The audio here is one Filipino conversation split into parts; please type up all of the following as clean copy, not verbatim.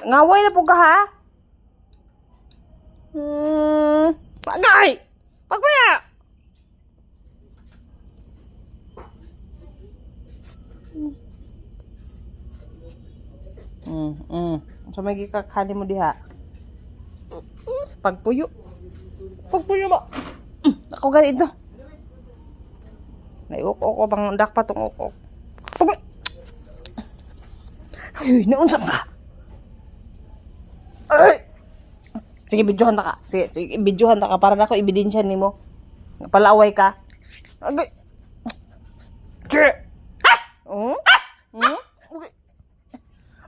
Ngaway na po ka, ha? Agay! Pagkuya! So may gikakali mo diha. Pagpuyo. Pagpuyo ba? Ako ganito. Naiukok ko bang dak pa tong ukok. Pagpuyo. Ay, naunsam ka. Ay! Sige, videohan ta ka. Sige, videohan ta ka para na ako ebidensya nimo. Palaway ka. Agay. Sige. Okay.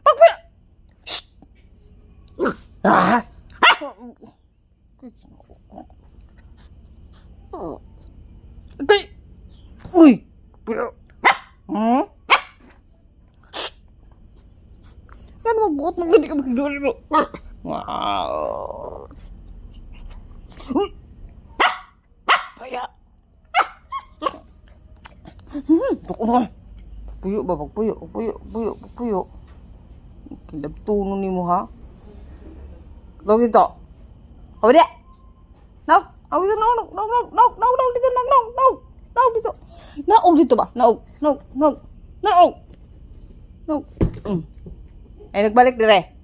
Pagpuyo. Ah! Tay! Uy! Pero... Ano mabuot mo? Hindi ka magduli mo. Wow! Uy! Paya! Puyo ba? Puyo. Kilabtuno ni mo, ha? Log dito. Kamu dia. Naog. Awi dito. Naog dito. Naog dito. Naog dito ba? Naog. Ay, nagbalik dire.